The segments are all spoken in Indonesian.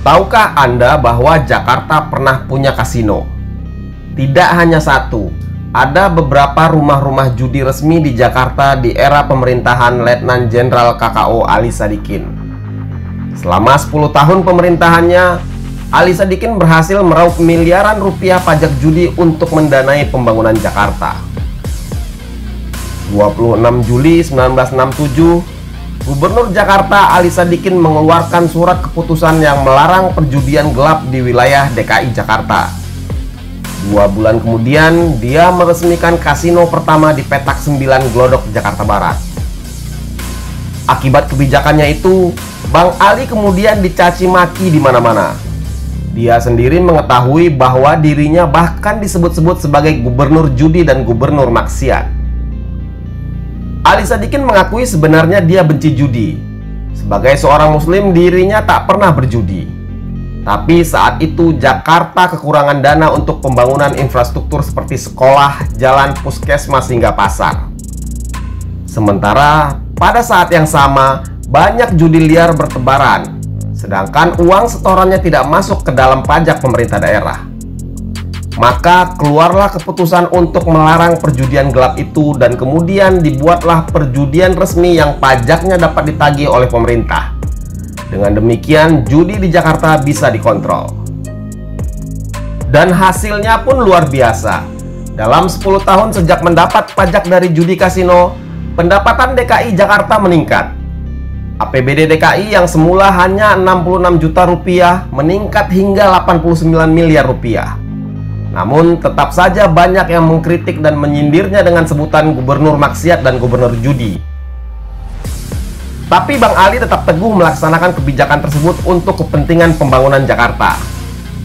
Tahukah Anda bahwa Jakarta pernah punya kasino? Tidak hanya satu, ada beberapa rumah-rumah judi resmi di Jakarta di era pemerintahan Letnan Jenderal KKO Ali Sadikin. Selama 10 tahun pemerintahannya, Ali Sadikin berhasil meraup miliaran rupiah pajak judi untuk mendanai pembangunan Jakarta. 26 Juli 1967, Gubernur Jakarta Ali Sadikin mengeluarkan surat keputusan yang melarang perjudian gelap di wilayah DKI Jakarta. 2 bulan kemudian, dia meresmikan kasino pertama di Petak 9 Glodok, Jakarta Barat. Akibat kebijakannya itu, Bang Ali kemudian dicaci maki di mana-mana. Dia sendiri mengetahui bahwa dirinya bahkan disebut-sebut sebagai gubernur judi dan gubernur maksiat. Ali Sadikin mengakui sebenarnya dia benci judi. Sebagai seorang muslim, dirinya tak pernah berjudi. Tapi saat itu Jakarta kekurangan dana untuk pembangunan infrastruktur seperti sekolah, jalan, puskesmas hingga pasar. Sementara pada saat yang sama banyak judi liar bertebaran, sedangkan uang setorannya tidak masuk ke dalam pajak pemerintah daerah. Maka keluarlah keputusan untuk melarang perjudian gelap itu, dan kemudian dibuatlah perjudian resmi yang pajaknya dapat ditagih oleh pemerintah. Dengan demikian, judi di Jakarta bisa dikontrol. Dan hasilnya pun luar biasa. Dalam 10 tahun sejak mendapat pajak dari judi kasino, pendapatan DKI Jakarta meningkat. APBD DKI yang semula hanya 66 juta rupiah meningkat hingga 89 miliar rupiah. Namun tetap saja banyak yang mengkritik dan menyindirnya dengan sebutan gubernur maksiat dan gubernur judi. Tapi Bang Ali tetap teguh melaksanakan kebijakan tersebut untuk kepentingan pembangunan Jakarta.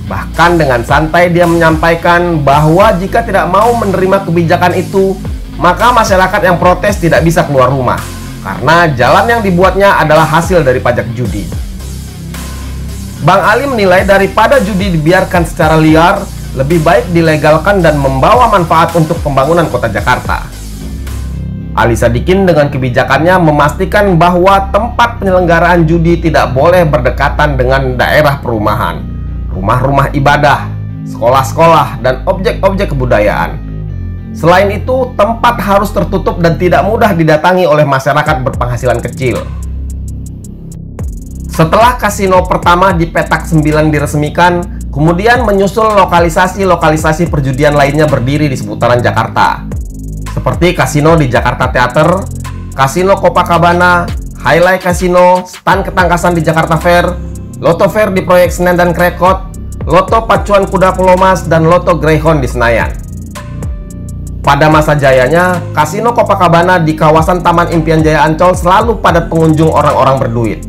Bahkan dengan santai dia menyampaikan bahwa jika tidak mau menerima kebijakan itu, maka masyarakat yang protes tidak bisa keluar rumah, karena jalan yang dibuatnya adalah hasil dari pajak judi. Bang Ali menilai daripada judi dibiarkan secara liar, lebih baik dilegalkan dan membawa manfaat untuk pembangunan kota Jakarta. Ali Sadikin dengan kebijakannya memastikan bahwa tempat penyelenggaraan judi tidak boleh berdekatan dengan daerah perumahan, rumah-rumah ibadah, sekolah-sekolah, dan objek-objek kebudayaan. Selain itu, tempat harus tertutup dan tidak mudah didatangi oleh masyarakat berpenghasilan kecil. Setelah kasino pertama di Petak 9 diresmikan, kemudian menyusul lokalisasi-lokalisasi perjudian lainnya berdiri di seputaran Jakarta, seperti kasino di Jakarta Theater, kasino Copacabana, Highlight Casino, stand ketangkasan di Jakarta Fair, Loto Fair di Proyek Senen dan Krekot, Loto Pacuan Kuda Pulau Mas, dan Loto Greyhound di Senayan. Pada masa jayanya, kasino Copacabana di kawasan Taman Impian Jaya Ancol selalu padat pengunjung orang-orang berduit.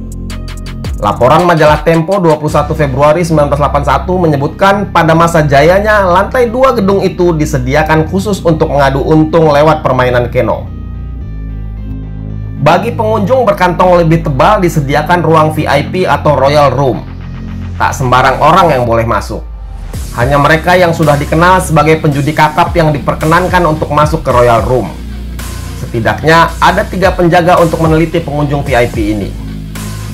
Laporan majalah Tempo 21 Februari 1981 menyebutkan pada masa jayanya lantai 2 gedung itu disediakan khusus untuk mengadu untung lewat permainan keno. Bagi pengunjung berkantong lebih tebal disediakan ruang VIP atau Royal Room. Tak sembarang orang yang boleh masuk. Hanya mereka yang sudah dikenal sebagai penjudi kakap yang diperkenankan untuk masuk ke Royal Room. Setidaknya ada 3 penjaga untuk meneliti pengunjung VIP ini.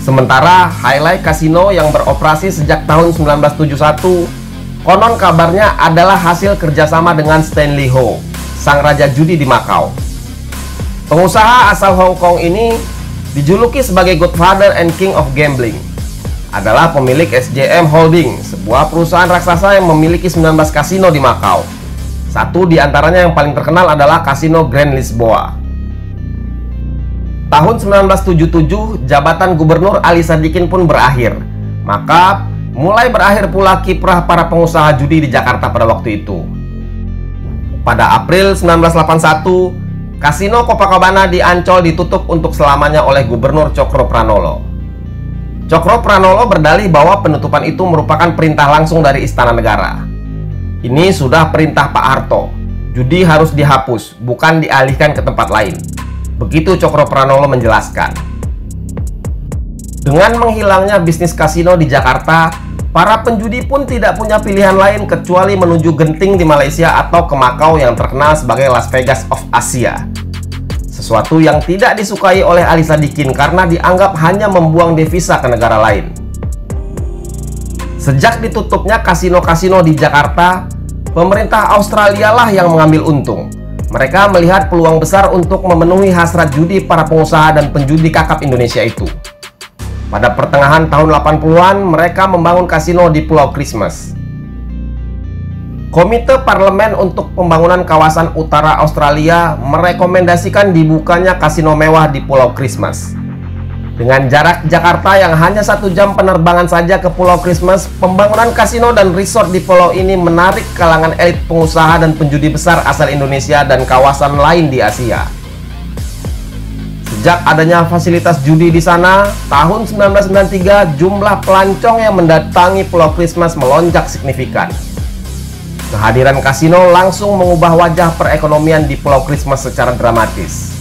Sementara Highlight Casino yang beroperasi sejak tahun 1971, konon kabarnya adalah hasil kerjasama dengan Stanley Ho, sang raja judi di Makau. Pengusaha asal Hong Kong ini dijuluki sebagai Godfather and King of Gambling. Adalah pemilik SJM Holding, sebuah perusahaan raksasa yang memiliki 19 kasino di Makau. Satu di antaranya yang paling terkenal adalah Kasino Grand Lisboa. Tahun 1977, jabatan Gubernur Ali Sadikin pun berakhir. Maka, mulai berakhir pula kiprah para pengusaha judi di Jakarta pada waktu itu. Pada April 1981, Kasino Copacabana di Ancol ditutup untuk selamanya oleh Gubernur Cokro Pranolo. Cokro Pranolo berdalih bahwa penutupan itu merupakan perintah langsung dari Istana Negara. Ini sudah perintah Pak Harto. Judi harus dihapus, bukan dialihkan ke tempat lain. Begitu Cokro Pranolo menjelaskan. Dengan menghilangnya bisnis kasino di Jakarta, para penjudi pun tidak punya pilihan lain kecuali menuju Genting di Malaysia atau ke Makau yang terkenal sebagai Las Vegas of Asia. Sesuatu yang tidak disukai oleh Ali Sadikin karena dianggap hanya membuang devisa ke negara lain. Sejak ditutupnya kasino-kasino di Jakarta, pemerintah Australia lah yang mengambil untung. Mereka melihat peluang besar untuk memenuhi hasrat judi para pengusaha dan penjudi kakap Indonesia itu. Pada pertengahan tahun 80-an, mereka membangun kasino di Pulau Christmas. Komite Parlemen untuk Pembangunan Kawasan Utara Australia merekomendasikan dibukanya kasino mewah di Pulau Christmas. Dengan jarak Jakarta yang hanya 1 jam penerbangan saja ke Pulau Christmas, pembangunan kasino dan resort di pulau ini menarik kalangan elit pengusaha dan penjudi besar asal Indonesia dan kawasan lain di Asia. Sejak adanya fasilitas judi di sana, tahun 1993 jumlah pelancong yang mendatangi Pulau Christmas melonjak signifikan. Kehadiran kasino langsung mengubah wajah perekonomian di Pulau Christmas secara dramatis.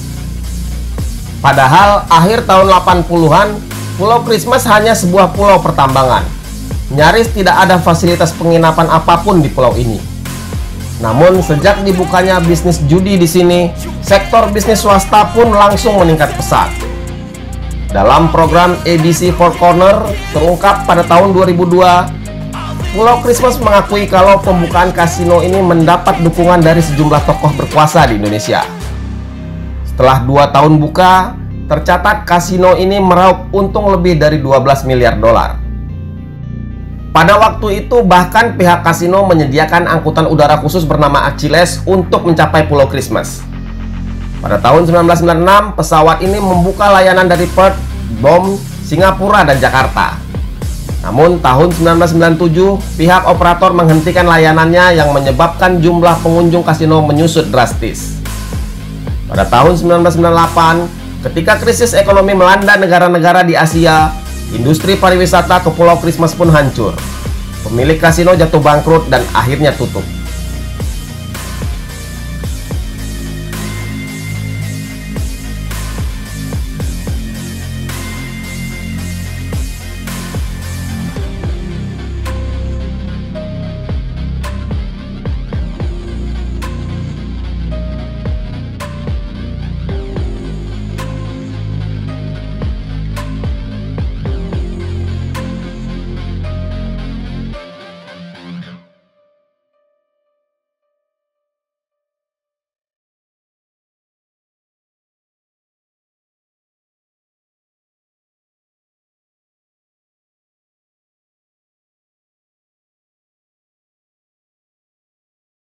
Padahal akhir tahun 80-an, Pulau Christmas hanya sebuah pulau pertambangan. Nyaris tidak ada fasilitas penginapan apapun di pulau ini. Namun sejak dibukanya bisnis judi di sini, sektor bisnis swasta pun langsung meningkat pesat. Dalam program ABC Four Corner terungkap pada tahun 2002, Pulau Christmas mengakui kalau pembukaan kasino ini mendapat dukungan dari sejumlah tokoh berkuasa di Indonesia. Setelah 2 tahun buka, tercatat kasino ini meraup untung lebih dari 12 miliar dolar. Pada waktu itu bahkan pihak kasino menyediakan angkutan udara khusus bernama Achilles untuk mencapai Pulau Christmas. Pada tahun 1996, pesawat ini membuka layanan dari Perth, Bom, Singapura, dan Jakarta. Namun tahun 1997, pihak operator menghentikan layanannya yang menyebabkan jumlah pengunjung kasino menyusut drastis. Pada tahun 1998, ketika krisis ekonomi melanda negara-negara di Asia, industri pariwisata ke Pulau Christmas pun hancur. Pemilik kasino jatuh bangkrut dan akhirnya tutup.